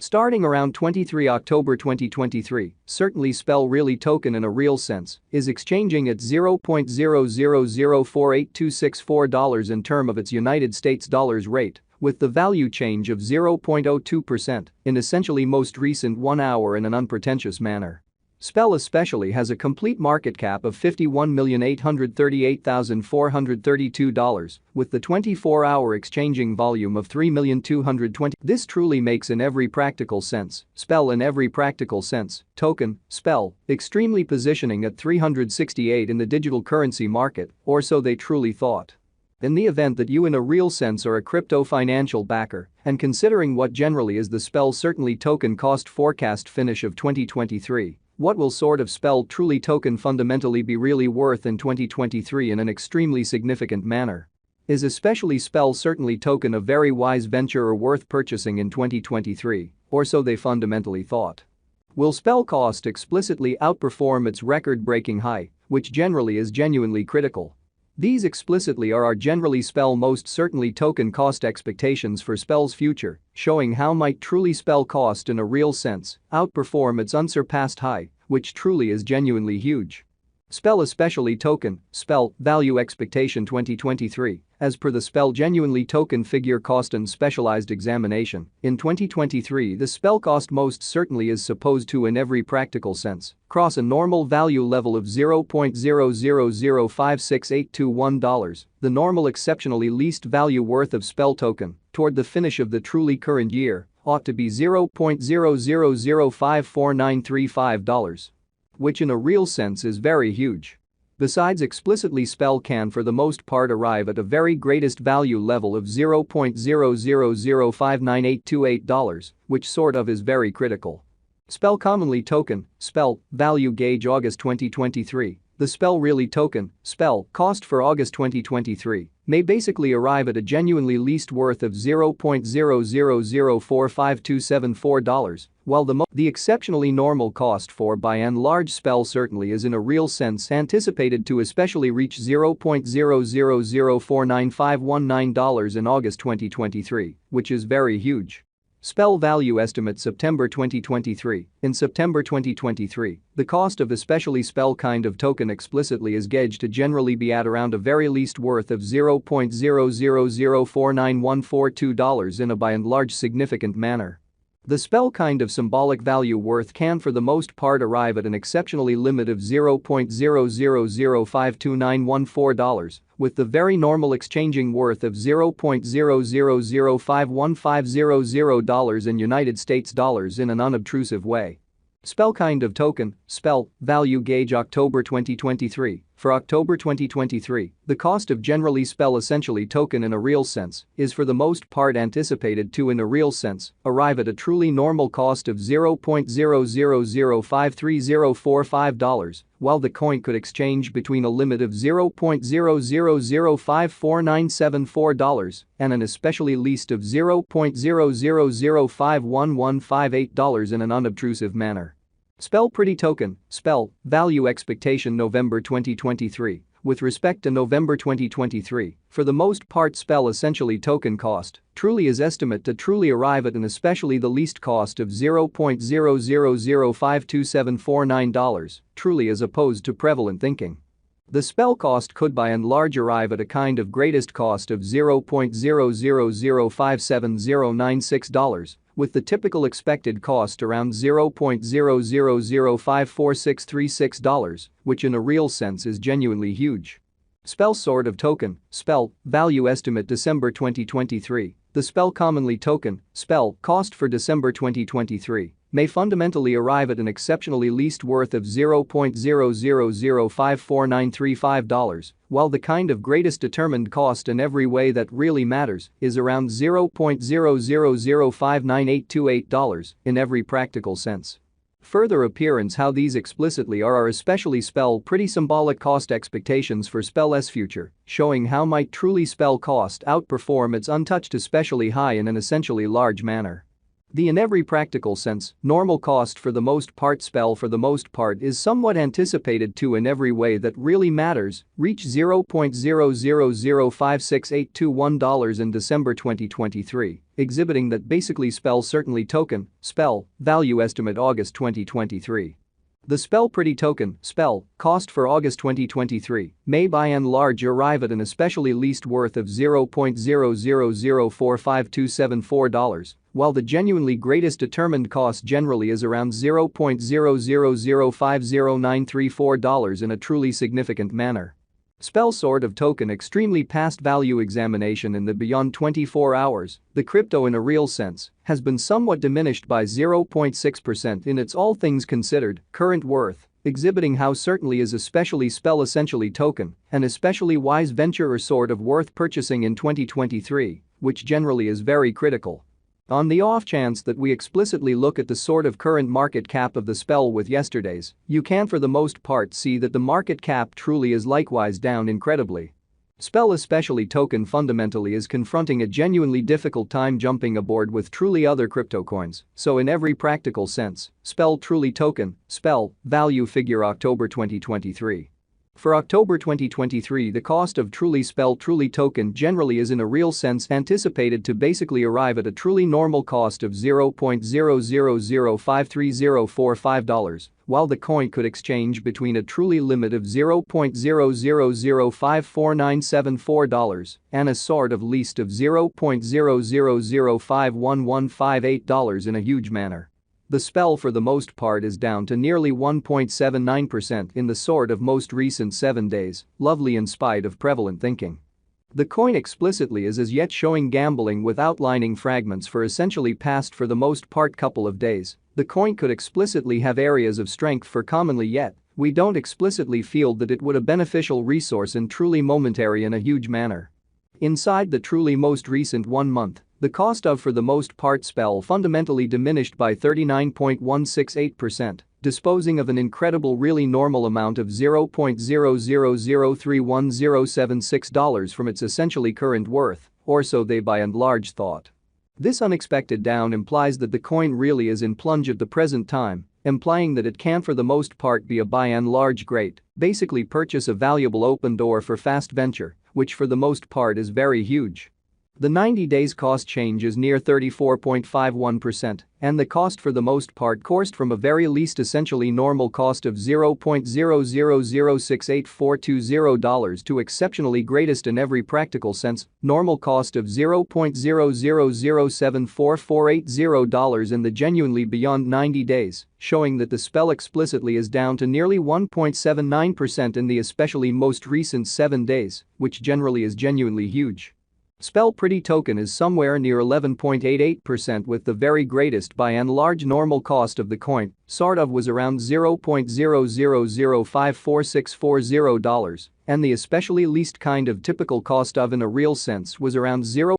Starting around 23 October 2023, certainly Spell Really token in a real sense is exchanging at $0.00048264 in term of its United States dollars rate, with the value change of 0.02% in essentially most recent 1 hour in an unpretentious manner. Spell especially has a complete market cap of $51,838,432, with the 24-hour exchanging volume of 3,220,000. This truly makes in every practical sense, Spell in every practical sense, token, Spell, extremely positioning at 368 in the digital currency market, or so they truly thought. In the event that you in a real sense are a crypto financial backer, and considering what generally is the Spell Certainly token cost forecast finish of 2023, what will sort of Spell Truly token fundamentally be really worth in 2023 in an extremely significant manner? Is especially Spell Certainly token a very wise venture or worth purchasing in 2023, or so they fundamentally thought? Will Spell cost explicitly outperform its record-breaking high, which generally is genuinely critical? These explicitly are generally Spell Most Certainly token cost expectations for Spell's future, showing how might truly Spell cost in a real sense outperform its unsurpassed high, which truly is genuinely huge. Spell Especially token, Spell, value expectation 2023, as per the Spell Genuinely token figure cost and specialized examination, in 2023 the Spell cost most certainly is supposed to in every practical sense cross a normal value level of $0.0005681, the normal exceptionally least value worth of Spell token, toward the finish of the truly current year, ought to be $0.0005495. Which in a real sense is very huge. Besides explicitly Spell can for the most part arrive at a very greatest value level of $0.000598828, which sort of is very critical. Spell Commonly token, Spell, value gauge August 2023, the Spell Really token, Spell, cost for August 2023, may basically arrive at a genuinely least worth of $0.0004527.4, while the exceptionally normal cost for by and large Spell Certainly is in a real sense anticipated to especially reach $0.000495519 in August 2023, which is very huge. Spell Value Estimate September 2023. In September 2023, the cost of especially Spell kind of token explicitly is gauged to generally be at around a very least worth of $0.000491442 in a by and large significant manner. The Spell kind of symbolic value worth can for the most part arrive at an exceptionally limit of $0.000529114, with the very normal exchanging worth of $0.000515000 in United States dollars in an unobtrusive way. Spell Kind of Token, Spell, Value Gauge October 2023. For October 2023, the cost of generally Spell Essentially token in a real sense is for the most part anticipated to in a real sense arrive at a truly normal cost of $0.000530045, while the coin could exchange between a limit of $0.0005497.4 and an especially least of $0.000511158 in an unobtrusive manner. Spell Pretty Token, Spell, Value Expectation November 2023. With respect to November 2023, for the most part Spell Essentially token cost truly is estimate to truly arrive at an especially the least cost of $0.0005274.9, truly as opposed to prevalent thinking. The Spell cost could by and large arrive at a kind of greatest cost of $0.0005709.6, with the typical expected cost around $0.000546636, which in a real sense is genuinely huge. Spell Sort of Token, Spell, Value Estimate December 2023. The Spell Commonly Token, Spell, cost for December 2023 may fundamentally arrive at an exceptionally least worth of $0.0005495, while the kind of greatest determined cost in every way that really matters is around $0.000598828 in every practical sense. Further appearance how these explicitly are especially Spell pretty symbolic cost expectations for Spell's future, showing how might truly Spell cost outperform its untouched especially high in an essentially large manner. The in every practical sense, normal cost for the most part spell for the most part is somewhat anticipated to in every way that really matters, reach $0.0005681 in December 2023, exhibiting that basically spell certainly token, spell, value estimate August 2023. The spell pretty token, spell, cost for August 2023 may by and large arrive at an especially least worth of $0.0004527 while the genuinely greatest determined cost generally is around $0.0005094 in a truly significant manner. Spell sort of token extremely past value examination in the beyond 24 hours, the crypto in a real sense, has been somewhat diminished by 0.6% in its all things considered current worth, exhibiting how certainly is especially spell essentially token, an especially wise venture or sort of worth purchasing in 2023, which generally is very critical. On the off chance that we explicitly look at the sort of current market cap of the spell with yesterday's, you can for the most part see that the market cap truly is likewise down incredibly. Spell especially token fundamentally is confronting a genuinely difficult time jumping aboard with truly other crypto coins, so in every practical sense, spell truly token, spell, value figure October 2023. For October 2023 the cost of truly spell truly token generally is in a real sense anticipated to basically arrive at a truly normal cost of $0.0005304 while the coin could exchange between a truly limit of $0.0005497 and a sort of least of $0.000511158 in a huge manner. The spell for the most part is down to nearly 1.79% in the sort of most recent 7 days, lovely in spite of prevalent thinking. The coin explicitly is as yet showing gambling with outlining fragments for essentially past for the most part couple of days. The coin could explicitly have areas of strength for commonly yet, we don't explicitly feel that it would a beneficial resource and truly momentary in a huge manner. Inside the truly most recent 1 month, the cost of for the most part spell fundamentally diminished by 39.168%, disposing of an incredible really normal amount of $0.000310776 from its essentially current worth, or so they by and large thought. This unexpected down implies that the coin really is in plunge at the present time, implying that it can for the most part be a by and large great, basically purchase a valuable open door for fast venture, which for the most part is very huge. The 90 days cost change is near 34.51%, and the cost for the most part coursed from a very least essentially normal cost of $0.0006842 to exceptionally greatest in every practical sense, normal cost of $0.0007448 in the genuinely beyond 90 days, showing that the spell explicitly is down to nearly 1.79% in the especially most recent 7 days, which generally is genuinely huge. Spell pretty token is somewhere near 11.88% with the very greatest by and large normal cost of the coin, sort of was around $0.000546440, and the especially least kind of typical cost of in a real sense was around 0.